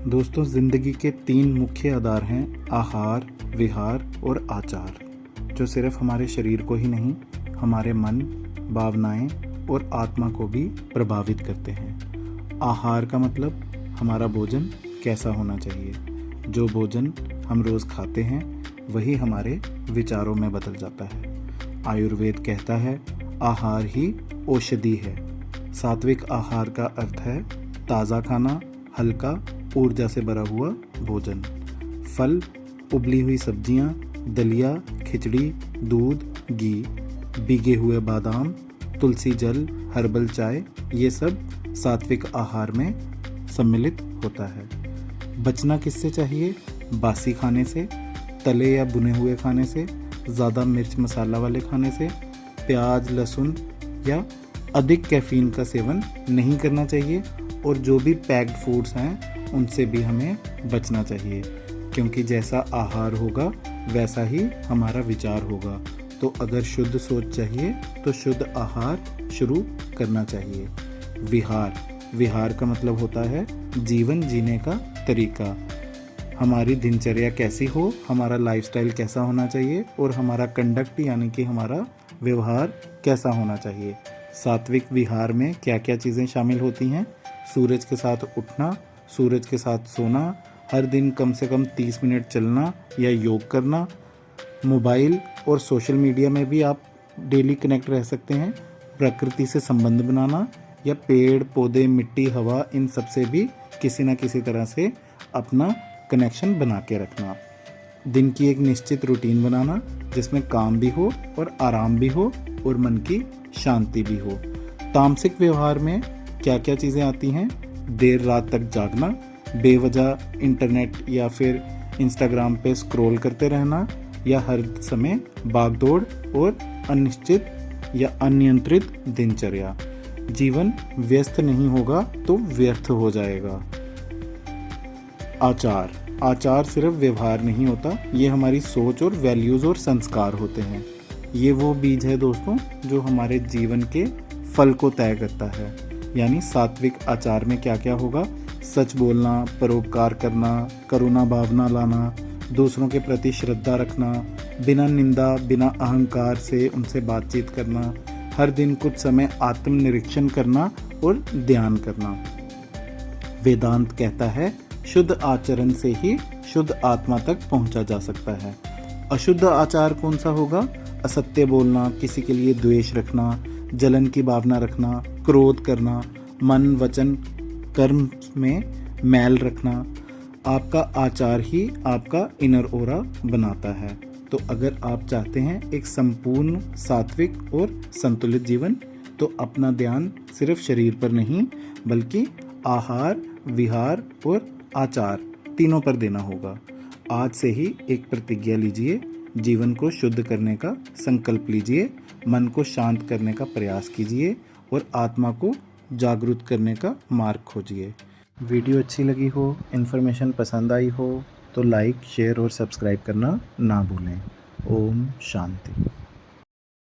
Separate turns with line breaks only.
दोस्तों, ज़िंदगी के 3 मुख्य आधार हैं आहार, विहार और आचार, जो सिर्फ हमारे शरीर को ही नहीं, हमारे मन, भावनाएं और आत्मा को भी प्रभावित करते हैं। आहार का मतलब हमारा भोजन कैसा होना चाहिए। जो भोजन हम रोज़ खाते हैं वही हमारे विचारों में बदल जाता है। आयुर्वेद कहता है आहार ही औषधि है। सात्विक आहार का अर्थ है ताज़ा खाना, हल्का, ऊर्जा से भरा हुआ भोजन। फल, उबली हुई सब्जियां, दलिया, खिचड़ी, दूध, घी, भीगे हुए बादाम, तुलसी जल, हर्बल चाय, ये सब सात्विक आहार में सम्मिलित होता है। बचना किससे चाहिए? बासी खाने से, तले या भुने हुए खाने से, ज़्यादा मिर्च मसाला वाले खाने से, प्याज, लहसुन या अधिक कैफीन का सेवन नहीं करना चाहिए और जो भी पैक्ड फूड्स हैं उनसे भी हमें बचना चाहिए, क्योंकि जैसा आहार होगा वैसा ही हमारा विचार होगा। तो अगर शुद्ध सोच चाहिए तो शुद्ध आहार शुरू करना चाहिए। विहार का मतलब होता है जीवन जीने का तरीका। हमारी दिनचर्या कैसी हो, हमारा लाइफस्टाइल कैसा होना चाहिए और हमारा कंडक्ट यानी कि हमारा व्यवहार कैसा होना चाहिए। सात्विक विहार में क्या क्या चीज़ें शामिल होती हैं? सूरज के साथ उठना, सूरज के साथ सोना, हर दिन कम से कम 30 मिनट चलना या योग करना। मोबाइल और सोशल मीडिया में भी आप डेली कनेक्ट रह सकते हैं। प्रकृति से संबंध बनाना या पेड़ पौधे, मिट्टी, हवा, इन सब से भी किसी न किसी तरह से अपना कनेक्शन बना के रखना। दिन की एक निश्चित रूटीन बनाना जिसमें काम भी हो और आराम भी हो और मन की शांति भी हो। तामसिक व्यवहार में क्या क्या चीज़ें आती हैं? देर रात तक जागना, बेवजह इंटरनेट या फिर इंस्टाग्राम पे स्क्रॉल करते रहना या हर समय भागदौड़ और अनिश्चित या अनियंत्रित दिनचर्या। जीवन व्यस्त नहीं होगा तो व्यर्थ हो जाएगा। आचार सिर्फ व्यवहार नहीं होता, ये हमारी सोच और वैल्यूज़ और संस्कार होते हैं। ये वो बीज है दोस्तों जो हमारे जीवन के फल को तय करता है। यानी सात्विक आचार में क्या क्या होगा? सच बोलना, परोपकार करना, करुणा भावना लाना, दूसरों के प्रति श्रद्धा रखना, बिना निंदा, बिना अहंकार से उनसे बातचीत करना, हर दिन कुछ समय आत्मनिरीक्षण करना और ध्यान करना। वेदांत कहता है शुद्ध आचरण से ही शुद्ध आत्मा तक पहुंचा जा सकता है। अशुद्ध आचार कौन सा होगा? असत्य बोलना, किसी के लिए द्वेष रखना, जलन की भावना रखना, क्रोध करना, मन, वचन, कर्म में मैल रखना। आपका आचार ही आपका इनर ओरा बनाता है। तो अगर आप चाहते हैं एक संपूर्ण सात्विक और संतुलित जीवन, तो अपना ध्यान सिर्फ शरीर पर नहीं बल्कि आहार, विहार और आचार तीनों पर देना होगा। आज से ही एक प्रतिज्ञा लीजिए, जीवन को शुद्ध करने का संकल्प लीजिए, मन को शांत करने का प्रयास कीजिए और आत्मा को जागरूक करने का मार्ग खोजिए। वीडियो अच्छी लगी हो, इन्फॉर्मेशन पसंद आई हो तो लाइक, शेयर और सब्सक्राइब करना ना भूलें। ओम शांति।